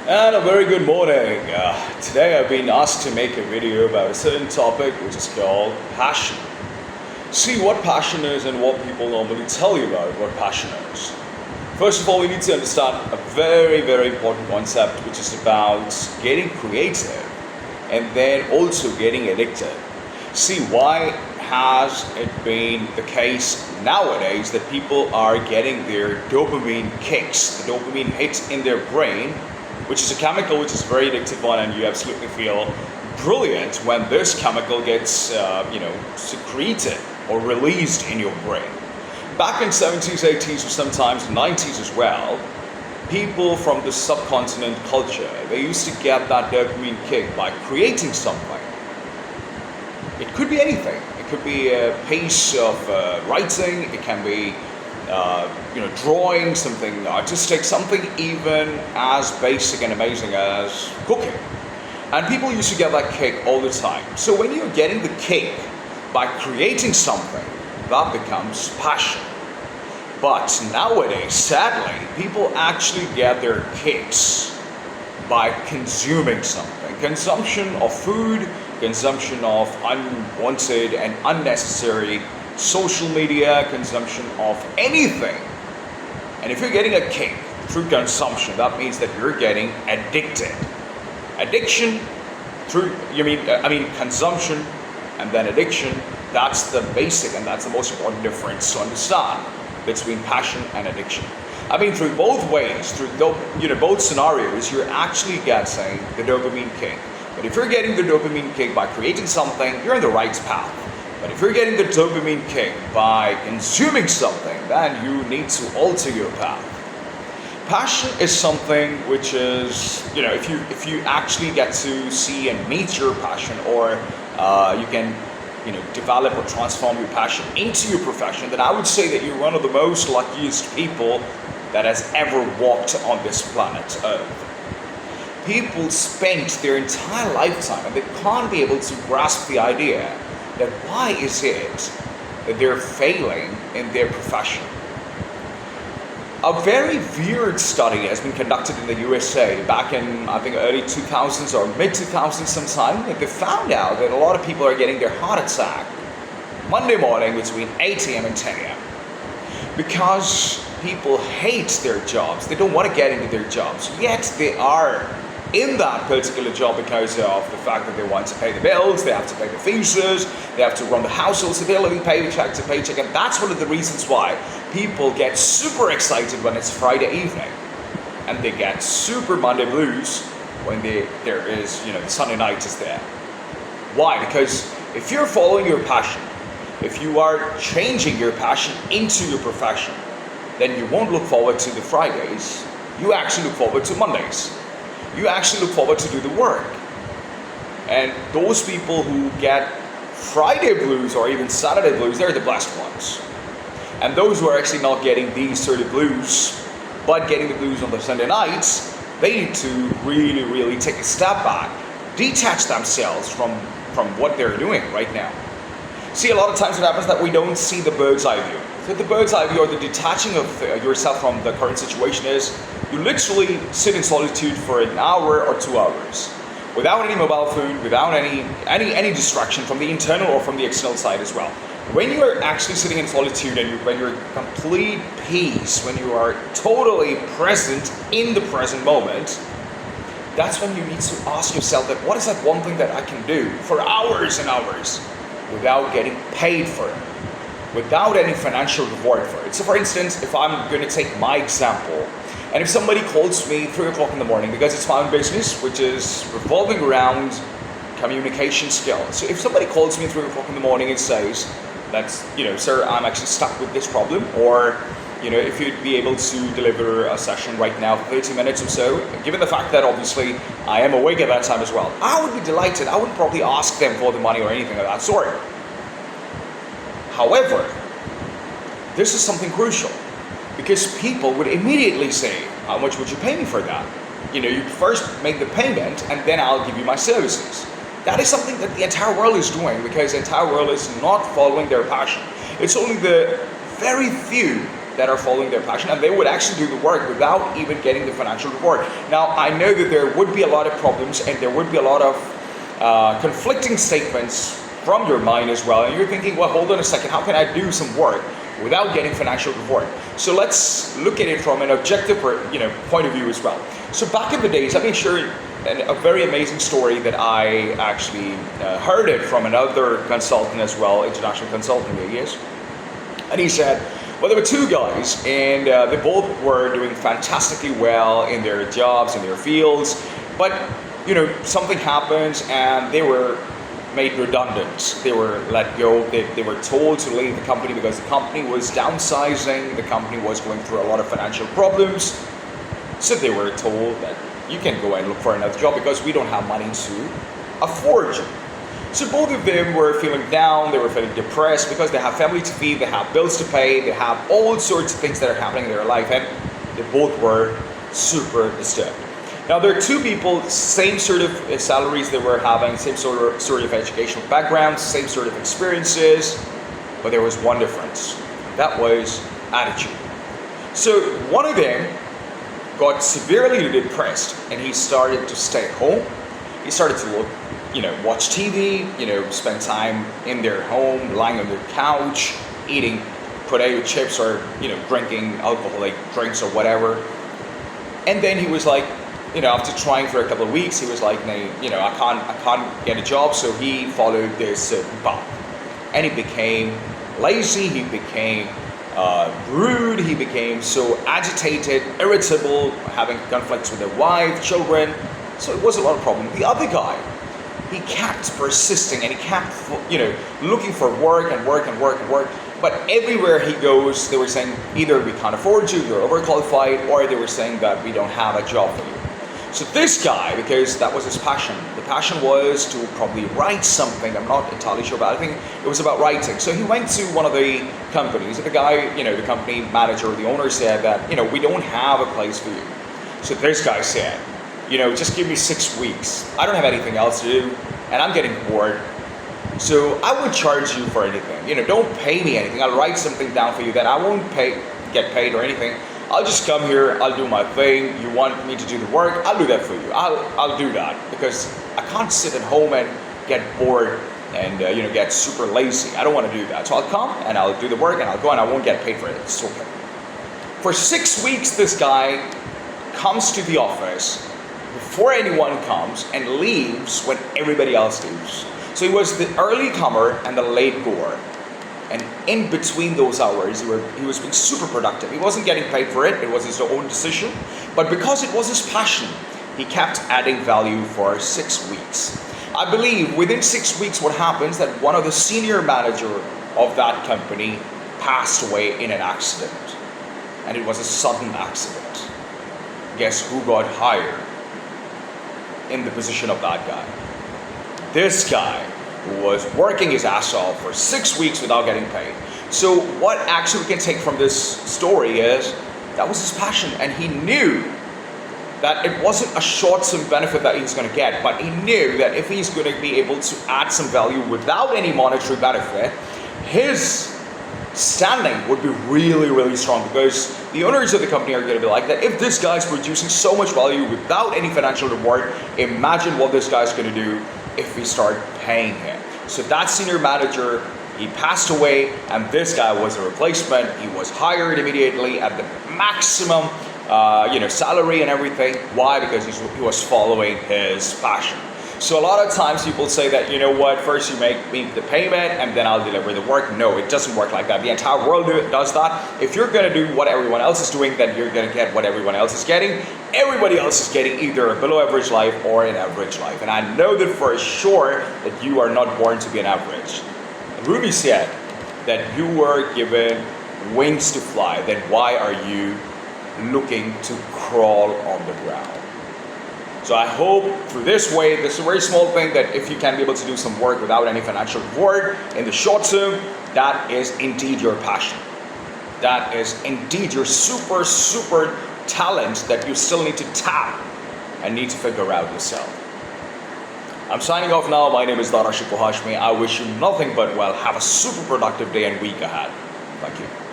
And a very good morning. Today I've been asked to make a video about a certain topic which is called passion. See what passion is and what people normally tell you about what passion is. First of all, we need to understand a very important concept which is about getting creative and then also getting addicted. See, why has it been the case nowadays that people are getting their dopamine kicks, the dopamine hits in their brain, which is a chemical which is a very addictive one, and you absolutely feel brilliant when this chemical gets secreted or released in your brain. Back in 70s, 80s, or sometimes 90s as well, people from the subcontinent culture, they used to get that dopamine kick by creating something. It could be anything. It could be a piece of writing, it can be drawing, something artistic, something even as basic and amazing as cooking. And people used to get that kick all the time. So when you're getting the kick by creating something, that becomes passion. But nowadays, sadly, people actually get their kicks by consuming something. Consumption of food, consumption of unwanted and unnecessary social media, consumption of anything. And if you're getting a kick through consumption, that means that you're getting addicted. Addiction through consumption and then addiction. That's the basic and that's the most important difference to understand between passion and addiction. I mean, through both ways, through both scenarios, you're actually getting the dopamine kick. But if you're getting the dopamine kick by creating something, you're on the right path. But if you're getting the dopamine kick by consuming something, then you need to alter your path. Passion is something which is, if you actually get to see and meet your passion, or you can, develop or transform your passion into your profession, then I would say that you're one of the most luckiest people that has ever walked on this planet Earth. People spent their entire lifetime and they can't be able to grasp the idea that why is it that they're failing in their profession. A very weird study has been conducted in the USA back in, I think, early 2000s or mid 2000s sometime. They found out that a lot of people are getting their heart attack Monday morning between 8 a.m. and 10 a.m. because people hate their jobs. They don't want to get into their jobs, yet they are in that particular job because of the fact that they want to pay the bills, they have to pay the fees, they have to run the household, so they're living paycheck to paycheck. And that's one of the reasons why people get super excited when it's Friday evening, and they get super Monday blues when there is, the Sunday night is there. Why? Because if you're following your passion, if you are changing your passion into your profession, then you won't look forward to the Fridays. You actually look forward to Mondays. You actually look forward to do the work. And those people who get Friday blues or even Saturday blues, they're the blessed ones. And those who are actually not getting these sort of blues, but getting the blues on the Sunday nights, they need to really take a step back, detach themselves from what they're doing right now. See, a lot of times what happens is that we don't see the bird's eye view. So the bird's eye view, or the detaching of yourself from the current situation, is you literally sit in solitude for an hour or 2 hours without any mobile phone, without any distraction from the internal or from the external side as well. When you are actually sitting in solitude and when you're in complete peace, when you are totally present in the present moment, that's when you need to ask yourself that what is that one thing that I can do for hours and hours without getting paid for it, without any financial reward for it. So for instance, if I'm going to take my example, and if somebody calls me 3 o'clock in the morning, because it's my own business, which is revolving around communication skills. So if somebody calls me 3 o'clock in the morning and says, sir, I'm actually stuck with this problem, or, if you'd be able to deliver a session right now for 30 minutes or so, given the fact that obviously I am awake at that time as well, I would be delighted. I wouldn't probably ask them for the money or anything of that sort. However, this is something crucial, because people would immediately say, how much would you pay me for that? You first make the payment and then I'll give you my services. That is something that the entire world is doing, because the entire world is not following their passion. It's only the very few that are following their passion, and they would actually do the work without even getting the financial reward. Now, I know that there would be a lot of problems and there would be a lot of conflicting statements from your mind as well, and you're thinking, well, hold on a second, how can I do some work without getting financial reward? So let's look at it from an objective, point of view as well. So back in the days, let me share a very amazing story that I actually heard it from another consultant as well, international consultant he is. And he said, well, there were two guys, and they both were doing fantastically well in their jobs, in their fields, but something happens and they were made redundant. They were let go. They were told to leave the company because the company was downsizing. The company was going through a lot of financial problems. So they were told that you can go and look for another job because we don't have money to afford you. So both of them were feeling down. They were feeling depressed because they have family to feed, they have bills to pay, they have all sorts of things that are happening in their life, and they both were super disturbed. Now, there are two people, same sort of salaries they were having, same sort of educational backgrounds, same sort of experiences, but there was one difference. That was attitude. So one of them got severely depressed and he started to stay home. He started to look, watch TV, spend time in their home, lying on their couch, eating potato chips or, drinking alcoholic drinks or whatever. And then he was like, after trying for a couple of weeks, he was like, I can't get a job. So he followed this path, and he became lazy. He became rude. He became so agitated, irritable, having conflicts with their wife, children. So it was a lot of problem. The other guy, he kept persisting and he kept, looking for work and work and work and work. But everywhere he goes, they were saying either we can't afford you, you're overqualified, or they were saying that we don't have a job for you. So this guy, because that was his passion, the passion was to probably write something. I'm not entirely sure about it. I think it was about writing. So he went to one of the companies, and the guy, the company manager or the owner said that, we don't have a place for you. So this guy said, just give me 6 weeks. I don't have anything else to do, and I'm getting bored. So I would charge you for anything. Don't pay me anything. I'll write something down for you that I won't get paid or anything. I'll just come here, I'll do my thing. You want me to do the work, I'll do that for you. I'll do that because I can't sit at home and get bored and get super lazy. I don't want to do that. So I'll come and I'll do the work and I'll go and I won't get paid for it. It's okay. For 6 weeks, this guy comes to the office before anyone comes and leaves when everybody else leaves. So he was the early comer and the late goer. And in between those hours, he was being super productive. He wasn't getting paid for it. It was his own decision. But because it was his passion, he kept adding value for 6 weeks. I believe within 6 weeks, what happens that one of the senior manager of that company passed away in an accident. And it was a sudden accident. Guess who got hired in the position of that guy? This guy, who was working his ass off for 6 weeks without getting paid. So what actually we can take from this story is that was his passion, and he knew that it wasn't a short-term benefit that he's going to get, but he knew that if he's going to be able to add some value without any monetary benefit, his standing would be really, really strong, because the owners of the company are going to be like that. If this guy's producing so much value without any financial reward, imagine what this guy's going to do if we start paying him. So that senior manager, he passed away, and this guy was a replacement. He was hired immediately at the maximum salary and everything. Why? Because he was following his passion. So a lot of times people say that, first you make me the payment and then I'll deliver the work. No, it doesn't work like that. The entire world does that. If you're going to do what everyone else is doing, then you're going to get what everyone else is getting. Everybody else is getting either a below average life or an average life. And I know that for sure that you are not born to be an average. Rumi said that you were given wings to fly. Then why are you looking to crawl on the ground? So I hope through this way, this is a very small thing, that if you can be able to do some work without any financial reward in the short term, that is indeed your passion. That is indeed your super, super talent that you still need to tap and need to figure out yourself. I'm signing off now. My name is Darashikoh. I wish you nothing but well. Have a super productive day and week ahead. Thank you.